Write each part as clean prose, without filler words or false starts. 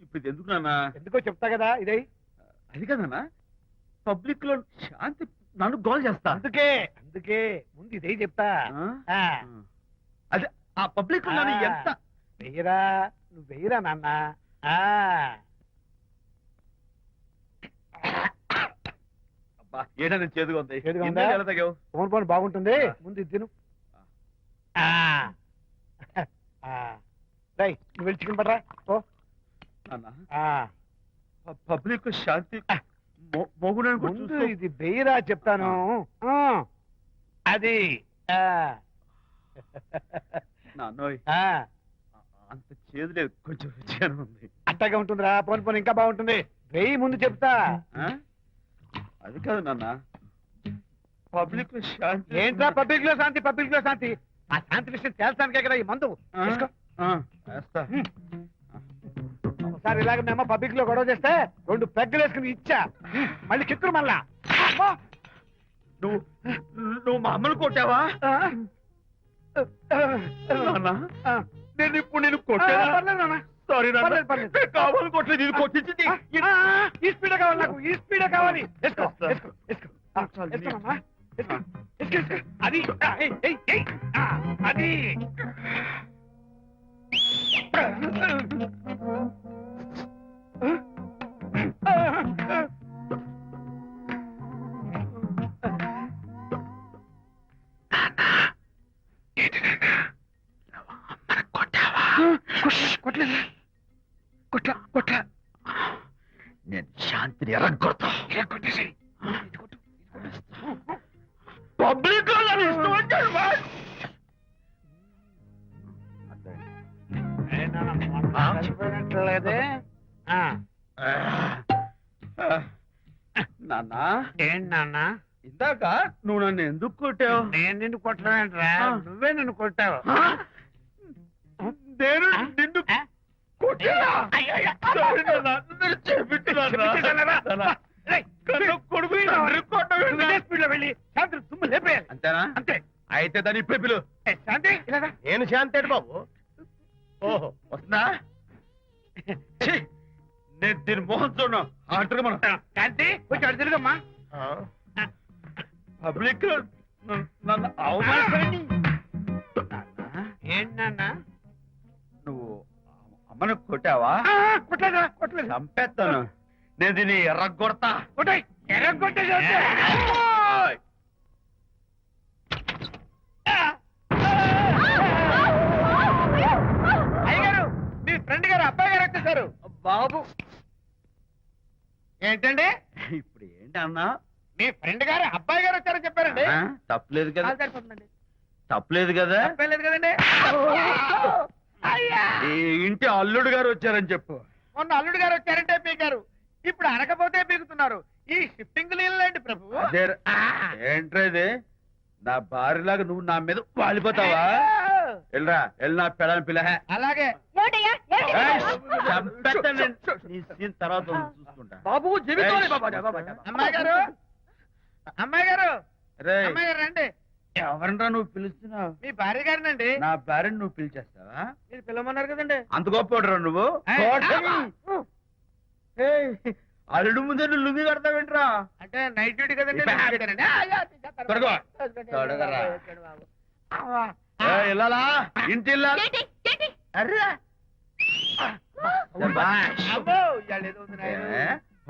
ఇప్పుడు ఇది ఎందుకు నాన్న? ఎందుకో చెప్తా కదా ఇదే. అది కదన్నా, పబ్లిక్ లో శాంతి నన్ను గోల్ చేస్తా. అందుకే అందుకే ముందు ఇదే చెప్తా. అదే ఆ పబ్లిక్ లో నన్ను ఎంత వెయ్యరా, నువ్వు వెయ్యరా నాన్న. ఏదైనా చేదుగా ఉంది. చేదుగా ఉందా? ఎలా తగ్గావు? ఫోన్ ఫోన్ బాగుంటుంది, ముందు ఇది తిను. నువ్వు వెళ్ళి చికెన్ పడరా. ఓ పబ్లిక్ శాంతి ముందు ఇది వెయ్యరా చెప్తాను. అది నాన్నోయ్ అంత చేదు లేదు, కొంచెం రుచిగానే ఉంది. అట్టగా ఉంటుందిరా, పోను పోను ఇంకా బాగుంటుంది. వెయ్యి ముందు చెప్తా. అది కాదు నాన్న, పబ్లిక్ లో శాంతి. ఏంట్రా పబ్లిక్ లో శాంతి? పబ్లిక్ లో శాంతి ఆ శాంతి విషయం తేల్చడానికే కదా ఈ మందు. ఒకసారి ఇలాగ మేము పబ్లిక్ లో గొడవ చేస్తే 2 పెగ్గలు వేసుకుని ఇచ్చా, మళ్ళీ కిక్కురు మళ్ళా. నువ్వు మా అమ్మను కొట్టావా? నేను ఇప్పుడు నేను కొట్టాను. సారీ కావాలి, కొట్టలేదు. ఇది కొట్టించింది. ఈ స్పీడ్ కావాలి నాకు, ఈ స్పీడ్ కావాలి. అది అది కొట్లా నేను శాంతిని ఎరగొడతా. పబ్లిక్ లేదే నాన్న. ఏంటి నాన్న? ఇందాక నువ్వు నన్ను ఎందుకు కొట్టావు? నేను నిన్ను కొట్టలేంట్రా, నువ్వే నన్ను కొట్టావు. నేను నిన్ను అంతేనా? అంతే. అయితే దాని ఇప్పుడే పిలు. శాంతి నేను శాంతి బాబు. ఓహో వస్తుందా? నేను దీని మోహన్ చూడను. ఆర్డర్ మనం శాంతి కొంచెం అటు తిరుగమ్మా. పబ్లిక్ నన్ను అవమానించండి. ఏంటన్నా నువ్వు అమ్మను కొట్టావా? కొట్టలేదు. చంపేస్తాను నేను, దీన్ని ఎర్రగొడతా. ఎర్రగొట్టే అయ్యగారు, మీ ఫ్రెండ్ గారు అబ్బాయి గారు వచ్చేసారు. బాబు ఏంటండి ఇప్పుడు ఏంటి అన్నా? మీ ఫ్రెండ్ గారు అబ్బాయి గారు వచ్చారని చెప్పారండి. తప్పలేదు కదా? తప్పలేదు కదా? తప్పలేదు కదండి. ఈ ఇంటి అల్లుడు గారు వచ్చారని చెప్పు. మొన్న అల్లుడు గారు వచ్చారంటే పీకారు, ఇప్పుడు అనకపోతే పీకుతున్నారు. ఈ షిఫ్టింగ్ లీలండి ప్రభు. ఏంట్రా ఇది? నా భార్యలాగా నువ్వు నా మీద వాలిపోతావా? వెళ్ళరా, వెళ్ళి నా పెళ్ళని పిల్ల. అలాగే తర్వాత చూసుకుంటా. బాబు అమ్మాయి గారు, అమ్మాయి గారు, అమ్మాయి గారు రండి. ఎవరంటా నువ్వు పిలుస్తున్నావు? మీ భార్య గారినండి. నా భార్యను నువ్వు పిలిచేస్తావా? మీరు పిలవమన్నారు కదండి. అంత గొప్ప నువ్వు? అల్లుడు ముందే నువ్వు లుంగి కడతావేంట్రా? అంటే నైట్ డ్యూటీ కదండి. వెళ్ళాలా? ఇంటి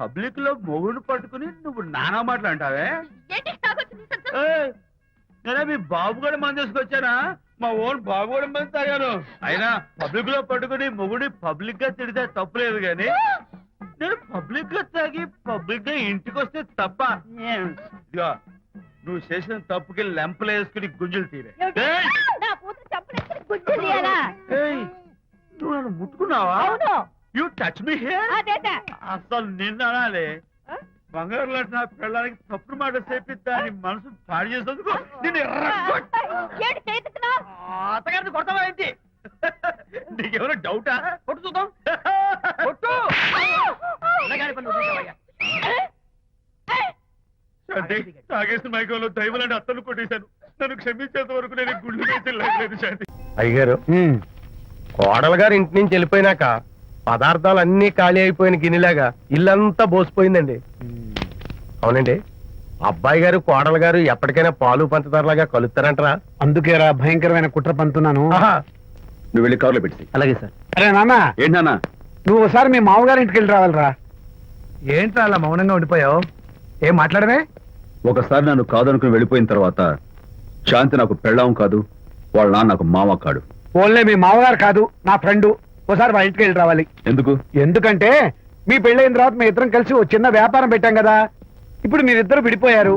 పబ్లిక్ లో మొగుడు పట్టుకుని నువ్వు నానా మాటలు అంటావే? నేనే మీ బాబు కూడా మంది తీసుకొచ్చానా? మా ఓన్ బాబు కూడా మంది తాగాను. అయినా పబ్లిక్ లో పట్టుకుని మొగుడి పబ్లిక్ గా తిడితే తప్పులేదు గాని, నేను పబ్లిక్ గా తాగి పబ్లిక్ గా ఇంటికి వస్తే తప్ప. ఇదిగో నువ్వు చేసిన తప్పుకి లెంపలు వేసుకుని గుంజులు తీరే. నువ్వు నన్ను ముట్టుకున్నావా? You touch me here. అసలు నిన్ను అనాలి. బంగారు లాంటి నా పిల్లలకి తప్పుడు మాట చేపిద్దా అని మనసు పాడు చేసేందుకు నేను అత్తగారిని కొడతావా ఏంటి? నీకేమైనా డౌటా? కొట్టు చూద్దాం. కొట్టు. తాగేసిన మైకంలో దైవలాంటి అత్తను కొట్టేశాను. నన్ను క్షమించేంత వరకు నేను గుళ్ళు వేసి లేదు శాంతి. అయ్యగారు, కోడలు గారు ఇంటి నుంచి వెళ్ళిపోయినాక పదార్థాలు అన్ని ఖాళీ అయిపోయిన గిన్నెలాగా ఇల్లంతా బోసిపోయిందండి. అవునండి, అబ్బాయి గారు కోడలు గారు ఎప్పటికైనా పాలు పంచదారలాగా కలుస్తారంటరా? అందుకేరా భయంకరమైన కుట్ర పంతున్నాను. నువ్వు వెళ్ళి కారులో పెట్టి. అలాగే సార్. అరే నాన్న, ఏంటన్నా? నువ్వు ఒకసారి మీ మామగారి ఇంటికి వెళ్ళి రావాలిరా. ఏంట్రా అలా మౌనంగా ఉండిపోయావు? ఏం మాట్లాడమే? ఒకసారి నన్ను కాదనుకుని వెళ్ళిపోయిన తర్వాత శాంతి నాకు పెళ్ళాం కాదు, వాళ్ళ నాన్న నాకు మామ కాడు. ఓన్లే మీ మామగారు కాదు, నా ఫ్రెండ్. ఒకసారి వాళ్ళ ఇంటికి వెళ్ళి రావాలి. ఎందుకు? ఎందుకంటే మీ పెళ్ళైన తర్వాత మీ ఇద్దరం కలిసి ఓ చిన్న వ్యాపారం పెట్టాం కదా. ఇప్పుడు మీరిద్దరు విడిపోయారు,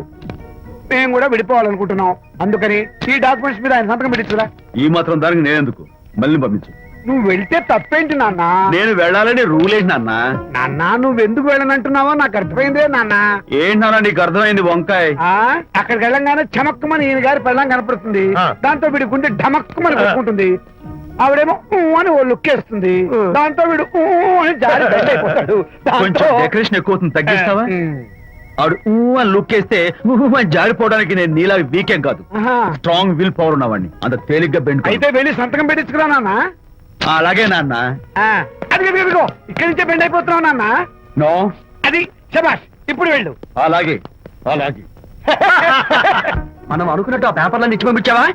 మేము కూడా విడిపోవాలనుకుంటున్నాం. అందుకని ఈ డాక్యుమెంట్స్ మీద ఆయన సంతకం పెట్టించురా. ఈ మాత్రం దానికి నేనెందుకు? మళ్ళీ పంపించు. నువ్వు వెళ్తే తప్పేంటి నాన్న? నేను వెళ్ళాలని రూల్ ఏంటి నాన్న? నాన్న, నువ్వు ఎందుకు వెళ్ళనంటున్నావో నాకు అర్థమైందే నాన్న. ఏంటన్నా నీకు అర్థమైంది వంకాయ? అక్కడికి వెళ్ళంగానే చమక్కుమని ఈయన గారి పెళ్ళం కనపడుతుంది. దాంతో వీడి గుండె ఢమక్కుమని కొట్టుకుంటుంది. ఆవిడేమో ఊ అని ఓ లుక్ వేస్తుంది. దాంతో వీడు ఊ అని జారి బెడ్ అయిపోతాడు. కొంచెం డెకరేషన్ ఎక్కువ అవుతుంది, తగ్గిస్తావా? ఆవిడ ఊ అని లుక్ వేస్తే ఊ అని జారిపోవడానికి నేను నీలా వీకేం కాదు, స్ట్రాంగ్ విల్ పవర్ ఉన్నవాడిని. అంత తేలిగ్గా బెండ్ అయితే వెళ్ళి సంతకం పెట్టించుకురా నాన్న. అలాగే నాన్న. అది ఇదిగో ఇక్కడి నుంచే బెండ్ అయిపోతున్నావు నాన్న. నో, అది శబాష్, ఇప్పుడు వెళ్ళు. అలాగే అలాగే. మనం అనుకున్నట్టు ఆ పేపర్లను ఇచ్చి పంపించావా?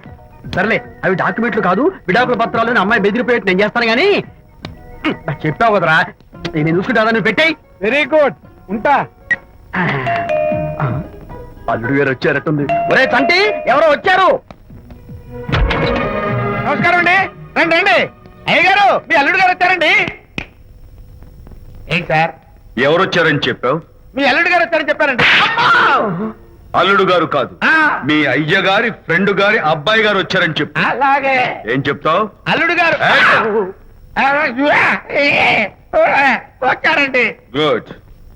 సర్లే, అవి డాక్యుమెంట్లు కాదు, విడాకుల పత్రాలు. అమ్మాయి బెదిరిపోయేట్టు నేను చేస్తాను గానీ చెప్పావు కదరా, నేను చూసుకుంటా. నువ్వు పెట్టాయి. వెరీ గుడ్, ఉంటా. అల్లుడు గారు వచ్చారట్టుంది. ఒరే తంటి, ఎవరో వచ్చారు. నమస్కారం అండి. రండి రండి. అయ్య గారు, మీ అల్లుడు గారు వచ్చారండి. ఏంటి సార్? ఎవరు వచ్చారని చెప్పావు? మీ అల్లుడు గారు వచ్చారని చెప్పారండి. అల్లుడు గారు కాదు, మీ అయ్య గారి ఫ్రెండ్ గారి అబ్బాయి గారు వచ్చారని చెప్పు. అలాగే. ఏం చెప్తావు? అల్లుడు గారు వచ్చారండి. గుడ్.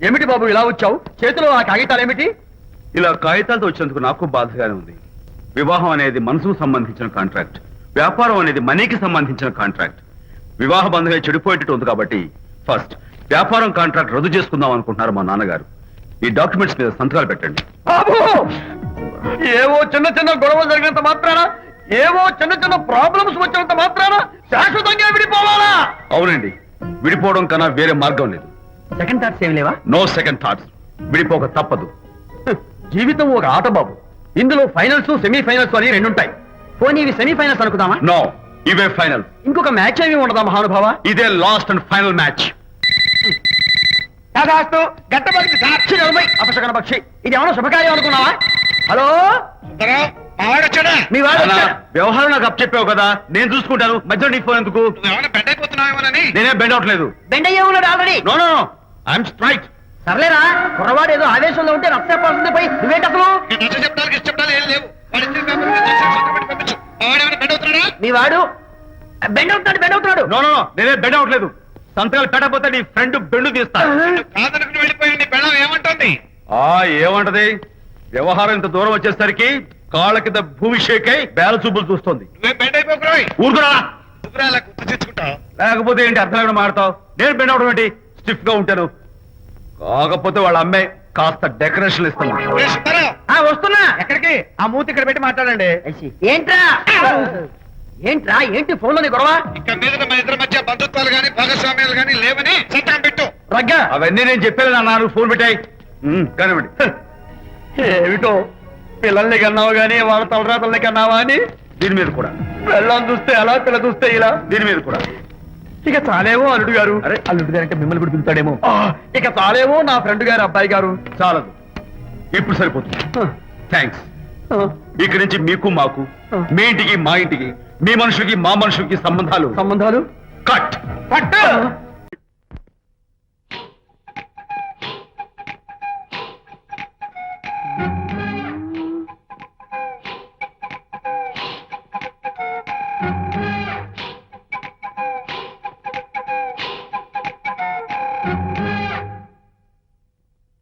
ఏమిటి బాబు ఇలా వచ్చావు? చేతిలో ఆ కాగితాలు ఏమిటి? ఇలా కాగితాలతో వచ్చినందుకు నాకు బాధగానే ఉంది. వివాహం అనేది మనసుకు సంబంధించిన కాంట్రాక్ట్, వ్యాపారం అనేది మనీకి సంబంధించిన కాంట్రాక్ట్. వివాహ బంధంగా చెడిపోయేటట్టు ఉంది కాబట్టి ఫస్ట్ వ్యాపారం కాంట్రాక్ట్ రద్దు చేసుకుందాం అనుకుంటున్నారు మా నాన్నగారు. ఈ డాక్యుమెంట్స్ మీద సంతకాలు పెట్టండి. బాబు, ఏవో చిన్న చిన్న గొడవలు జరిగినంత మాత్రాన, ఏవో చిన్న చిన్న ప్రాబ్లమ్స్ వచ్చినంత మాత్రాన శాశ్వతంగా విడిపోవాలా? అవునండి, విడిపోవడం కన్నా వేరే మార్గం లేదు. సెకండ్ థాట్స్ ఏం లేవా? No second thoughts. విడిపోక తప్పదు. జీవితం ఒక ఆట బాబు. ఇందులో ఫైనల్స్, సెమీఫైనల్స్ అని రెండుంటాయి. పోనీ ఇవి సెమీఫైనల్స్ అనుకుందామా? నో, ఇవే ఫైనల్. ఇంకొక మ్యాచ్ ఏమి ఉండదా మహానుభావ? ఇదే లాస్ట్ అండ్ ఫైనల్ మ్యాచ్. కాదాస్తు గట్టబడింది సార్. అపశకన పక్షి, ఇది ఏమన్నా శుభకార్యం అనుకున్నావా? హలో, వచ్చాడా? మీ వాడు నాన్న, వచ్చాడా? వ్యవహారం నాకు అప్ చెప్పావు కదా, నేను చూసుకుంటాను. మధ్యలో నీకు ఫోన్ ఎందుకు? బెడ్ అయిపోతున్నావేమోనని. నేనే బెండ్ అవట్లేదు. బెండ్ అయ్యే ఉన్నాడు already. No no, I'm straight. సర్లేరా, కుర్రవాడు ఏదో ఆవేశంలో ఉంటే రక్త చెప్పాల్సింది పోయి నువ్వేంటి అసలు? చెప్తాలు ఏం లేవు. బెడ్ అవుతున్నాడా? మీ వాడు బెండ్ అవుతున్నాడు. నో నో, నేనే బెండ్ అవట్లేదు. సంతకాలు పెట్టకపోతే నీ ఫ్రెండ్ బెండు తీస్తా. కాదనుకుని వెళ్ళిపోయింది. బెళ్ళం ఏమంటుంది? ఏమంటది? వ్యవహారం ఇంత దూరం వచ్చేసరికి కాళ్ళ కింద భూమి షేక్ అయి బేల చూపులు చూస్తుంది. నువ్వే బెడ్ అయిపోకురాయి. ఊరుకురా. నువ్వురా అలా గుర్తు తెచ్చుకుంటావు. లేకపోతే ఏంటి అర్థం లేకుండా మాడతావు? నేను బెండ్ అవడం ఏంటి? స్టిఫ్ గా ఉంటాను. కాకపోతే వాళ్ళ అమ్మాయి కాస్త డెకరేషన్ ఇస్తాను. వస్తున్నా. ఎక్కడికి? ఆ మూతి ఇక్కడ పెట్టి మాట్లాడండి. ఏంట్రా ఏంటి ఫోన్ లోని గొడవ? ఇక్కడ మీద మన ఇద్దరి మధ్య బంధుత్వాలు గాని భాగస్వామ్యాలు గాని లేవని సంతకం పెట్టు. రగ్గా, అవన్నీ నేను చెప్పాను అన్నారు. ఫోన్ పెట్టాయి కానివ్వండి. ఏమిటో పిల్లల్ని కన్నావు గానీ వాళ్ళ తలరాతల్ని కన్నావా అని. దీని మీద కూడా పిల్లల్ని చూస్తే అలా, పిల్ల చూస్తే ఇలా. దీని మీద కూడా ఇక చాలేమో అల్లుడు గారు. అరే, అల్లుడు గారు అంటే మిమ్మల్ని కూడా పిలుతాడేమో. ఇక చాలేమో నా ఫ్రెండ్ గారు అబ్బాయి గారు. చాలదు, ఇప్పుడు సరిపోతుంది. థ్యాంక్స్. ఇక్కడి నుంచి మీకు మాకు, మీ ఇంటికి మా ఇంటికి, మీ మనుషులకి మా మనుషులకి సంబంధాలు కట్. పట్టు.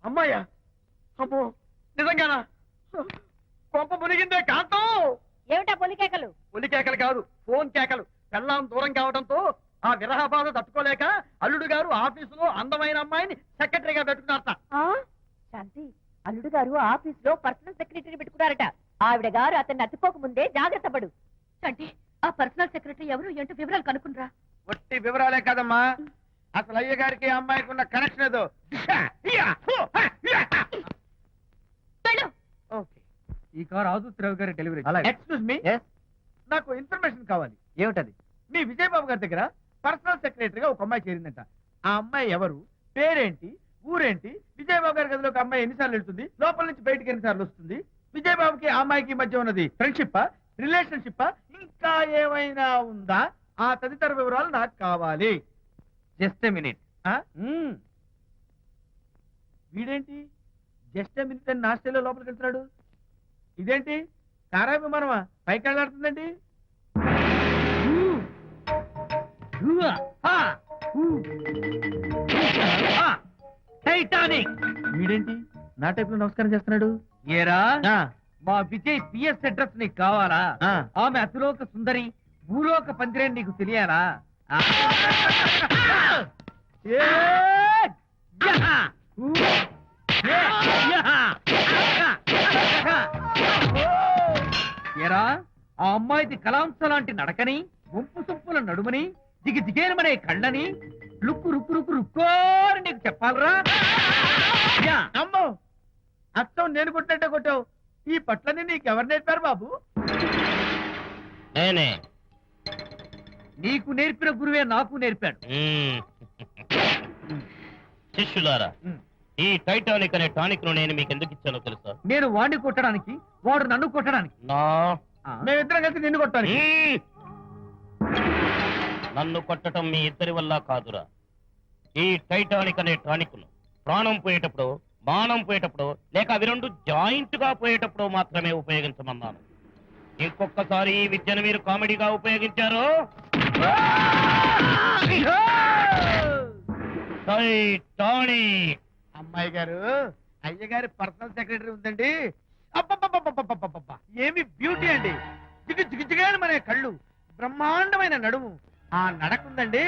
అమ్మాయ్యా, అమ్మో నిజంగానా? కొంప మునిగిందే కాంతం. ఏమిటా పొలికేకలు? ఒలి కేకలు కాదు, ఫోన్ కేకలు. పెళ్ళాం దూరం కావడంతో ఆ విరహ బాధ తట్టుకోలేక అల్లుడు గారు ఆఫీసులో అందమైన అమ్మాయిని సెక్రటరీగా పెట్టుకున్నారట. శాంతి, అల్లుడు గారు ఆఫీసులో పర్సనల్ సెక్రటరీ పెట్టుకున్నారట. ఆవిడ గారు అతన్ని అతుక్కోక ముందే జాగ్రత్త పడు. శాంతి, ఆ పర్సనల్ సెక్రటరీ ఎవరు ఏంటో వివరాలు కనుక్కుండ్రా. వట్టి వివరాలే కదమ్మా, అసలు అయ్య గారికి అమ్మాయికి ఉన్న కనెక్షన్ ఏదో ఓకే. ఈ కార్ ఆదుత్రావు గారి డెలివరీ. ఎక్స్క్యూజ్ మీ, నాకు ఇన్ఫర్మేషన్ కావాలి. ఏమిటది? మీ విజయబాబు గారి దగ్గర పర్సనల్ సెక్రటరీగా ఒక అమ్మాయి చేరిందంట. ఆ అమ్మాయి ఎవరు, పేరేంటి, ఊరేంటి, విజయబాబు గారి గదిలోకి అమ్మాయి ఎన్నిసార్లు వెళ్తుంది, లోపల నుంచి బయటికి ఎన్నిసార్లు వస్తుంది, విజయబాబుకి ఆ అమ్మాయికి మధ్య ఉన్నది ఫ్రెండ్షిప్, రిలేషన్షిప్, ఇంకా ఏమైనా ఉందా? ఆ తదితర వివరాలు నాకు కావాలి. Just minute. వీడేంటి జస్ట్ మినిట్ అని నాస్టేలో లోపలికి వెళ్తున్నాడు? ఇదేంటి కారా విమానమా పైకి వెళ్ళాడుతుందండి? టైటానిక్. వీడేంటి నా టైప్ లో నమస్కారం చేస్తున్నాడు? ఏరా, ఆ, మా విజయ్ పిఎస్ అడ్రస్ నీకు కావాలా? ఆ. ఆమె అతిలోక సుందరి, భూలోక పందిరేని నీకు తెలియాలా? ఏ, యహా! ఊ! యహా! ఏరా, ఆ అమ్మాయిది కలాంస లాంటి నడకని, వంపు సొంపుల నడుమని, దిగేనమనే కళ్ళని, లుక్కు రుక్కు రుక్కు రుక్కోని నీకు చెప్పాలరా? యా! అమ్మో అత్తం నేను కొట్టినట్టే కొట్టావు. ఈ పట్లని నీకెవరు నేర్పారు బాబు? నేనే. నీకు నేర్పిన గురువే నాకు నేర్పాడు. శిష్యులారా, ఈ టైటానిక్ అనే టానిక్ ను నేను మీకు ఎందుకు ఇచ్చానో తెలుసా? నేను వాడిని కొట్టడానికి, వాడు నన్ను కొట్టడానికి. నా మేమిద్దరం కలిసి నిన్ను కొట్టాలి. మ్మ్. నన్ను కొట్టడం మీ ఇద్దరి వల్ల కాదురా. ఈ టైటానిక్ అనే టానిక్ ను ప్రాణం పోయేటప్పుడు, మానం పోయేటప్పుడు, లేక అవి రెండు జాయింట్ గా పోయేటప్పుడు మాత్రమే ఉపయోగించమన్నాను. ఇంకొకసారి ఈ విద్యను మీరు కామెడీగా ఉపయోగించారు, టైటానిక్. అమ్మాయి గారు, అయ్య గారి పర్సనల్ సెక్రటరీ ఉందండి. అబ్బబ్బబ్బబ్బబ్బబ్బబ్బబ్బ! ఏమి బ్యూటీ అండి. జిగజిగజిగాని మన కళ్ళు, బ్రహ్మాండమైన నడుము, ఆ నడకుందండి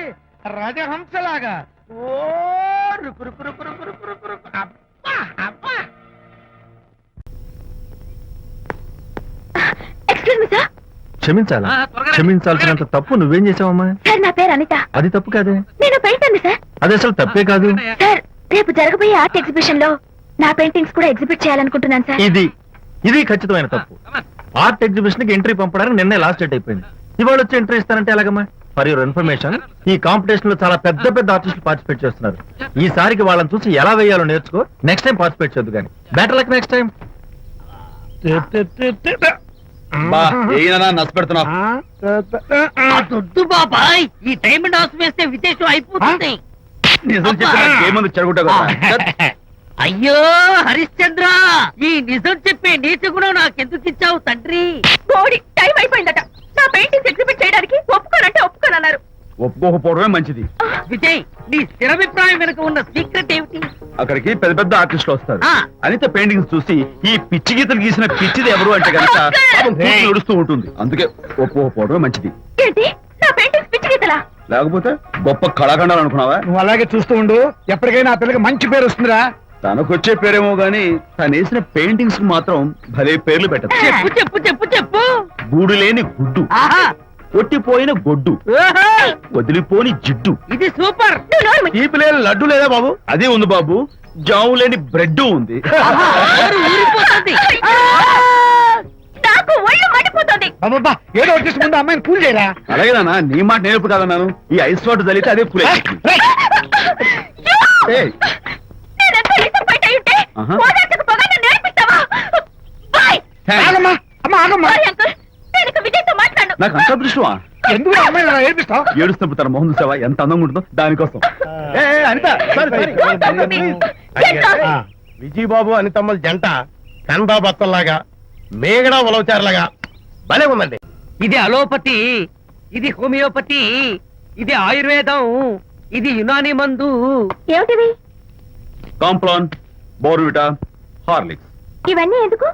రాజహంసలాగా. ఓ రుకు రుకు రుకు రుకు రుకు రుకు రుకు. అబ్బా అబ్బా! Excuse me sir. క్షమించాలా? త్వరగా రండి. క్షమించాల్సినంత తప్పు నువ్వేం చేసావమ్మా? సార్ నా పేరు అనిత. అది తప్పు కాదే. నేను పెయింటర్ సార్. అది అసలు తప్పే కాదు. సార్ రేపు జరగబోయే ఆర్ట్ ఎగ్జిబిషన్ లో నా పెయింటింగ్స్ కూడా ఎగ్జిబిట్ చేయాలనుకుంటున్నాను సార్. ఇది ఖచ్చితమైన తప్పు. ఆర్ట్ ఎగ్జిబిషన్ కి ఎంట్రీ పంపడానికి నిన్నే లాస్ట్ డేట్ అయిపోయింది. ఇవాళ వచ్చి ఎంట్రీ ఇస్తానంటే ఎలాగమ్మా? ఫర్ యువర్ ఇన్ఫర్మేషన్, ఈ కాంపిటీషన్ లో చాలా పెద్ద పెద్ద ఆర్టిస్టులు పార్టిసిపేట్ చేస్తున్నారు. ఈసారికి వాళ్ళని చూసి ఎలా వేయాలో నేర్చుకో. నెక్స్ట్ టైం పార్టిసిపేట్ చేయొద్దు కానీ. Better luck next time. నష్టపెడుతున్నావు. దొడ్డు బాబాయ్, ఈ డైమండ్ హౌస్ వేస్తే విశేషం అయిపోతుంది. నిజం చెప్పిన ఏమంది చెడగొట్టా. అయ్యో హరిశ్చంద్ర, ఈ నిజం చెప్పే నీచ గుణం నాకెందుకు ఇచ్చావు తండ్రి? బోడి టైం అయిపోయిందట. నా పెయింటింగ్స్ ఎగ్జిబిట్ చేయడానికి ఒప్పుకోనంటే ఒప్పుకోనన్నారు. ఒప్పుకోకపోవడమే మంచిది. విజయ్, నీ స్థిరాభిప్రాయం వెనుక ఉన్న సీక్రెట్ ఏమిటి? అక్కడికి పెద్ద పెద్ద ఆర్టిస్టులు వస్తారు. ఆ. అనిత పెయింటింగ్స్ చూసి ఈ పిచ్చి గీతలు గీసిన పిచ్చిది ఎవరు అంటే కనుక నడుస్తూ ఉంటుంది. అందుకే ఒప్పుకోకపోవడమే మంచిది. ఏంటి నా పెయింటింగ్స్ పిచ్చి గీతలా? లేకపోతే గొప్ప కళాఖండాలు అనుకున్నావా? నువ్వు అలాగే చూస్తూ ఉండు. ఎప్పటికైనా ఆ పిల్లకి మంచి పేరు వస్తుందిరా. తనకొచ్చే పేరేమో గాని తను వేసిన పెయింటింగ్స్ కు మాత్రం భలే పేర్లు పెట్టదు. చెప్పు చెప్పు చెప్పు చెప్పు. గూడు లేని గుడ్డు, ఆహా, కొట్టిపోయిన గొడ్డు, ఓహో, వదిలిపోని జిడ్డు, ఇది సూపర్. నువ్వు నోరు మూయి. తీపి లేని లడ్డు లేదా బాబు? అదే ఉంది బాబు. జాము లేని బ్రెడ్ ఉంది. నోరు ఊరిపోతుంది. నాకు ఒళ్ళు మండిపోతుంది. అబ్బబ్బా, ఏదో వచ్చేసి ముందు అమ్మాయిని కూల్ చేయరా. అలాగే నాన్న, నీ మాట నేర్పు కాదన్నాను. ఈ ఐస్ వాటర్ చల్లితే అదే ఫుల్ నేనెంత డిసప్పాయింట్ అయి ఉంటే ఆహా. ఓదార్చకపోగా నన్ను నేర్పిస్తావా? బాయ్. ఆగమ్మా, అమ్మా ఆగమ్మా. సారీ అంకుల్, నేను ఇక విజయ్తో మాట్లాడను. నాకు అంత దృష్టమా? ఎందుకు ఆ అమ్మాయిని అలా ఏడిపిస్తావు? ఏడుస్తున్నప్పుడు తన మొహం చూసావా ఎంత అందంగా ఉంటుందో? దానికోసం. Anitha sorry. Don't me. Get lost. Vijaya Babu అనితమ్మల జంట కన్బా బత్తల్లాగా, మేగడ ఉలవచారులాగా భలే ఉందండి. ఇది అలోపతి, ఇది హోమియోపతి, ఇది ఆయుర్వేదం, ఇది యునాని మందు. ఏమిటివి? Complan, Bournvita, Horlicks. ఇవన్నీ ఎందుకు?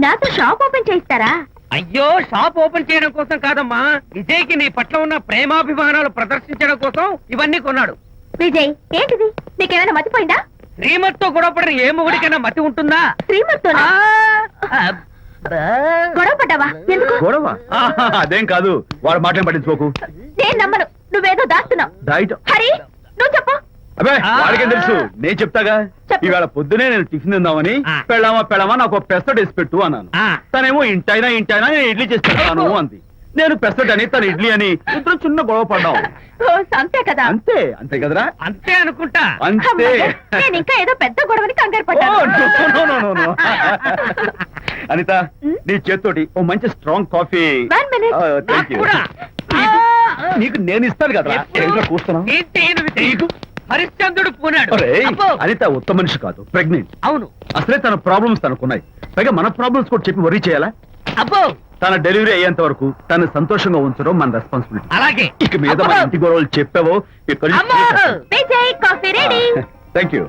నాతో షాప్ ఓపెన్ చేయిస్తారా? అయ్యో, షాప్ ఓపెన్ చేయడం కోసం కాదమ్మా, విజయ్కి నీ పట్ల ఉన్న ప్రేమాభిమానాలు ప్రదర్శించడం కోసం ఇవన్నీ కొన్నాడు. విజయ్, ఏంటిది? నీకేమైనా మతిపోయిందా? శ్రీమతితో గొడవపడిన ఏ మొగుడికైనా మతి ఉంటుందా? శ్రీమతితో గొడవ పడ్డావా? ఎందుకు? గొడవ? అదేం కాదు. వాడు మాటలు పట్టించుకోకు. నేను నమ్మను. నువ్వేదో దాస్తున్నావు. డైట్ హరి, నువ్వు చెప్పు. అబ్బే ఆ. వాడికేం తెలుసు నేను చెప్తాగా. చెప్పు. ఇవాళ పొద్దునే నేను టిఫిన్ తిందామని ఆ. పెళ్ళామా నాకు ఒక పెసరట్ వేసి పెట్టు అన్నాను. ఆ. తనేమో ఇంటైనా నేను ఇడ్లీ చేసి పెడతాను అంది. నేను పెసరట్ అని తను ఇడ్లీ అని ఇద్దరు చిన్న గొడవ పడ్డాం. ఓ, అంతే కదా. అంతే కదరా. అంతే అనుకుంటా. అంతే. అమ్మయ్య, నేను ఇంకా ఏదో పెద్ద గొడవని కంగారు ఓ, పడ్డాను. no. అనిత నీ చేత్తోటి ఓ మంచి స్ట్రాంగ్ కాఫీ. 1 minute. నాకు కూడా. నీకు నేను ఇస్తాను కదా. ఎప్పుడు? కూస్తున్నావు. ఏంటి ఈయనవి తెలియదు? హరిశ్చంద్రుడు పూనాడు. ఒరేయ్, అబ్బో. అనిత ఉత్తమ మనిషి కాదు, ప్రెగ్నెంట్. అవును. అసలే తన ప్రాబ్లమ్స్ తనకున్నాయి. పైగా మన ప్రాబ్లమ్స్ కూడా చెప్పి వరీ చేయాలా? అబ్బో. తన డెలివరీ అయ్యేంత వరకు తను సంతోషంగా ఉంచడం మన రెస్పాన్సిబిలిటీ. అలాగే. ఇక మీద మన అబ్బో. ఇంటి గొడవలు చెప్పావో ఇక్కడ అమ్మో. Vijay, coffee ready. Thank you.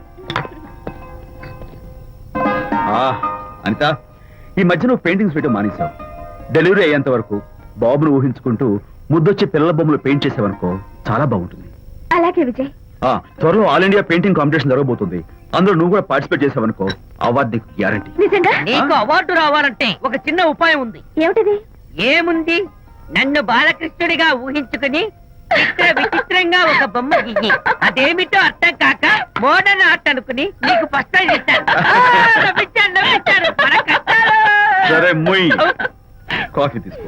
Anitha, ఈ మధ్య నువ్వు పెయింటింగ్స్ వేయడం మానేశావు. డెలివరీ అయ్యేంత వరకు బాబును ఊహించుకుంటూ ముద్దొచ్చి పిల్లల బొమ్మలు పెయింట్ చేసావనుకో చాలా బాగుంటుంది. అలాగే విజయ్. త్వరలో ఆల్ ఇండియా పెయింటింగ్ కాంపిటీషన్ జరగబోతుంది. అందులో నువ్వు కూడా పార్టిసిపేట్ చేసావనుకో అవార్డు నీకు గ్యారంటీ. నిజంగా? నీకు అవార్డు రావాలంటే ఒక చిన్న ఉపాయం ఉంది. ఏమిటిది? ఏముంది? నన్ను బాలకృష్ణుడిగా ఊహించుకుని విచిత్రంగా ఒక బొమ్మ గీయి. అదేమిటో అర్థం కాక మోడర్న్ ఆర్ట్ అనుకుని నీకు ఫస్ట్ ప్రైజ్ ఇస్తాను. నవ్వించాను. మన కష్టాలు. సరే మొయ్ కాఫీ తీసుకో.